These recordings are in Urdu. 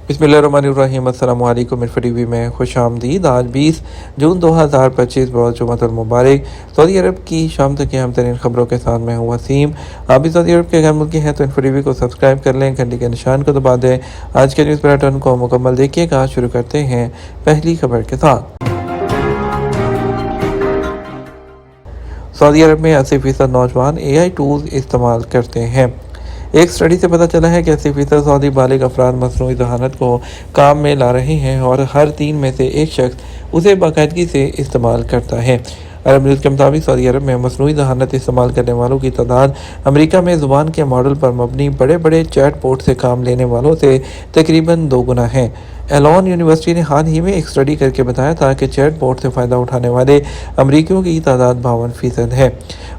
بسم اللہ الرحمن الرحیم۔ السلام علیکم۔ عرفہ ٹی وی میں خوش آمدید۔ آج 20 جون 2025 بروز جمعۃ المبارک۔ سعودی عرب کی شام تک کی اہم ترین خبروں کے ساتھ میں ہوں وسیم۔ آپ بھی سعودی عرب کے غیر ملکی ہیں تو عرفہ ٹی وی کو سبسکرائب کر لیں، گھنٹی کے نشان کو دبا دیں۔ آج کے نیوز پیٹرن کو مکمل دیکھیے گا۔ شروع کرتے ہیں پہلی خبر کے ساتھ۔ سعودی عرب میں 80% نوجوان اے آئی ٹولز استعمال کرتے ہیں۔ ایک اسٹڈی سے پتہ چلا ہے کہ 80% سعودی بالغ افراد مصنوعی ذہانت کو کام میں لا رہے ہیں اور ہر 3 میں سے ایک شخص اسے باقاعدگی سے استعمال کرتا ہے۔ عرب نیوز کے مطابق سعودی عرب میں مصنوعی ذہانت استعمال کرنے والوں کی تعداد امریکہ میں زبان کے ماڈل پر مبنی بڑے بڑے چیٹ بوٹ سے کام لینے والوں سے تقریباً 2 گنا ہے۔ ایلون یونیورسٹی نے حال ہی میں ایک اسٹڈی کر کے بتایا تھا کہ چیٹ بوٹ سے فائدہ اٹھانے والے امریکیوں کی تعداد 52% ہے۔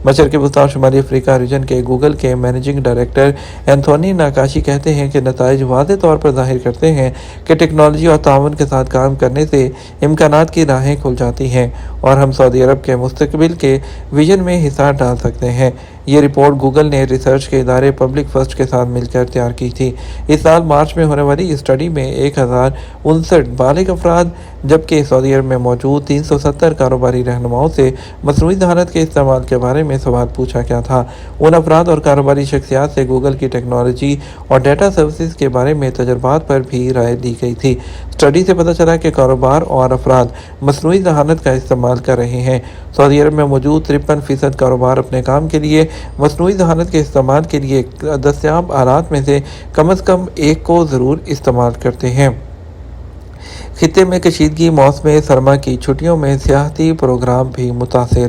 مشرق وسطی شمالی افریقہ ریجن کے گوگل کے مینیجنگ ڈائریکٹر اینتھونی ناکاشی کہتے ہیں کہ نتائج واضح طور پر ظاہر کرتے ہیں کہ ٹیکنالوجی اور تعاون کے ساتھ کام کرنے سے امکانات کی راہیں کھل جاتی ہیں اور ہم سعودی عرب کے مستقبل کے ویژن میں حصہ ڈال سکتے ہیں۔ یہ رپورٹ گوگل نے ریسرچ کے ادارے پبلک فرسٹ کے ساتھ مل کر تیار کی تھی۔ اس سال مارچ میں ہونے والی اس اسٹڈی میں 1059 بالغ افراد جبکہ سعودی عرب میں موجود 370 کاروباری رہنماؤں سے مصنوعی ذہانت کے استعمال کے بارے میں سوال پوچھا گیا تھا۔ ان افراد اور کاروباری شخصیات سے گوگل کی ٹیکنالوجی اور ڈیٹا سروسز کے بارے میں تجربات پر بھی رائے لی گئی تھی۔ اسٹڈی سے پتہ چلا کہ کاروبار اور افراد مصنوعی ذہانت کا استعمال کر رہے ہیں۔ سعودی عرب میں موجود 53% کاروبار اپنے کام کے لیے مصنوعی ذہانت کے استعمال کے لیے دستیاب آلات میں سے کم ایک کو ضرور استعمال کرتے ہیں۔ خطے میں کشیدگی، موسم سرما کی چھٹیوں میں سیاحتی پروگرام بھی متاثر۔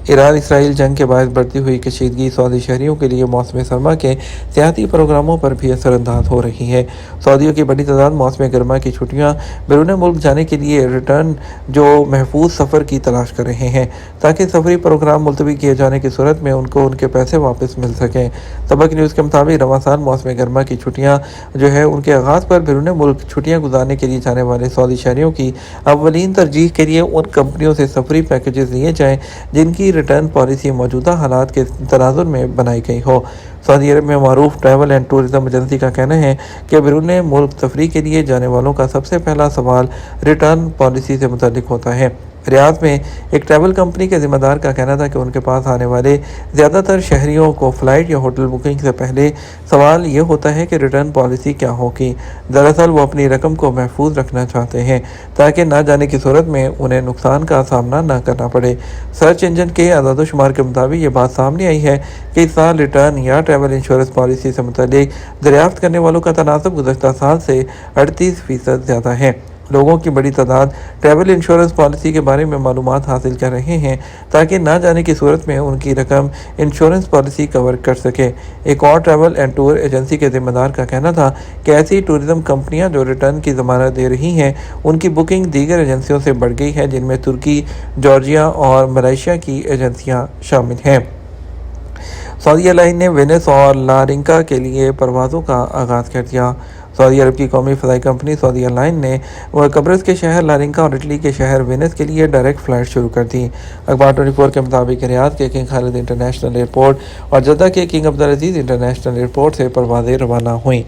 ایران اسرائیل جنگ کے باعث بڑھتی ہوئی کشیدگی سعودی شہریوں کے لیے موسم سرما کے سیاحتی پروگراموں پر بھی اثر انداز ہو رہی ہے۔ سعودیوں کی بڑی تعداد موسم گرما کی چھٹیاں بیرون ملک جانے کے لیے ریٹرن جو محفوظ سفر کی تلاش کر رہے ہیں تاکہ سفری پروگرام ملتوی کیے جانے کی صورت میں ان کو ان کے پیسے واپس مل سکیں۔ سبق نیوز کے مطابق رواں سال موسم گرما کی چھٹیاں ان کے آغاز پر بیرون ملک چھٹیاں گزارنے کے لیے جانے والے سعودی شہریوں کی اولین ترجیح کے لیے ان کمپنیوں سے سفری پیکیجز لیے جائیں جن کی ریٹرن پالیسی موجودہ حالات کے تناظر میں بنائی گئی ہو۔ سعودی عرب میں معروف ٹریول اینڈ ٹورزم ایجنسی کا کہنا ہے کہ بیرون ملک تفریح کے لیے جانے والوں کا سب سے پہلا سوال ریٹرن پالیسی سے متعلق ہوتا ہے۔ ریاض میں ایک ٹریول کمپنی کے ذمہ دار کا کہنا تھا کہ ان کے پاس آنے والے زیادہ تر شہریوں کو فلائٹ یا ہوٹل بکنگ سے پہلے سوال یہ ہوتا ہے کہ ریٹرن پالیسی کیا ہوگی۔ دراصل وہ اپنی رقم کو محفوظ رکھنا چاہتے ہیں تاکہ نہ جانے کی صورت میں انہیں نقصان کا سامنا نہ کرنا پڑے۔ سرچ انجن کے اعداد و شمار کے مطابق یہ بات سامنے آئی ہے کہ اس سال ریٹرن یا ٹریول انشورنس پالیسی سے متعلق دریافت کرنے والوں کا تناسب گزشتہ سال سے 38% زیادہ ہے۔ لوگوں کی بڑی تعداد ٹریول انشورنس پالیسی کے بارے میں معلومات حاصل کر رہے ہیں تاکہ نہ جانے کی صورت میں ان کی رقم انشورنس پالیسی کور کر سکے۔ ایک اور ٹریول اینڈ ٹور ایجنسی کے ذمہ دار کا کہنا تھا کہ ایسی ٹورزم کمپنیاں جو ریٹرن کی ضمانت دے رہی ہیں ان کی بکنگ دیگر ایجنسیوں سے بڑھ گئی ہے جن میں ترکی، جارجیا اور ملائیشیا کی ایجنسیاں شامل ہیں۔ سعودی ایئر لائن نے وینس اور لارنکا کے لیے پروازوں کا آغاز کر دیا۔ سعودی عرب کی قومی فضائی کمپنی سعودی ایئر لائن نے قبرص کے شہر لارنکا اور اٹلی کے شہر وینس کے لیے ڈائریکٹ فلائٹ شروع کر دی۔ اخبار 24 کے مطابق ریاض کے کنگ خالد انٹرنیشنل ایئرپورٹ اور جدہ کے کنگ عبدالعزیز انٹرنیشنل ایئرپورٹ سے پروازیں روانہ ہوئیں۔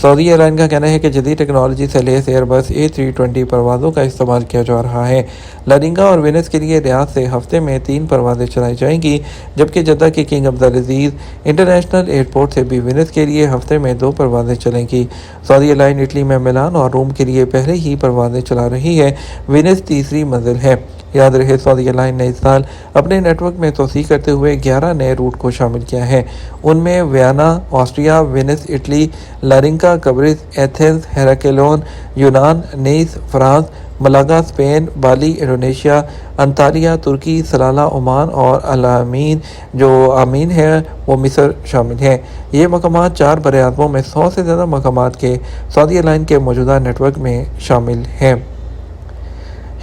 سعودی ایئر لائن کا کہنا ہے کہ جدید ٹیکنالوجی سے لیس ایئر بس A320 پروازوں کا استعمال کیا جا رہا ہے۔ لارنکا اور وینس کے لیے ریاض سے ہفتے میں 3 پروازیں چلائی جائیں گی جبکہ جدہ کے کنگ عبدالعزیز انٹرنیشنل ایئرپورٹ سے بھی وینس کے لیے ہفتے میں 2 پروازیں چلیں گی۔ سعودی ایئر لائن اٹلی میں میلان اور روم کے لیے پہلے ہی پروازیں چلا رہی ہے۔ وینس تیسری منزل ہے۔ یاد رہے سعودی ایئر لائن نے اس سال اپنے نیٹ ورک میں توسیع کرتے ہوئے 11 نئے روٹ کو شامل کیا ہے۔ ان میں Vienna Austria, Venice Italy, Larnaca قبرص، ایتھنز ہیراکلیون یونان، Nice France, Malaga Spain, Bali Indonesia, Antalya ترکی، سلالہ عمان اور العمین جو آمین ہے وہ مصر شامل ہیں۔ یہ مقامات 4 براعظموں میں 100 سے زیادہ مقامات کے سعودی ایئر لائن کے موجودہ نیٹ ورک میں شامل ہیں۔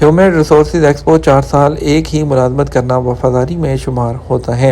ہیومن ریسورسز ایکسپو 4 سال ایک ہی ملازمت کرنا وفاداری میں شمار ہوتا ہے۔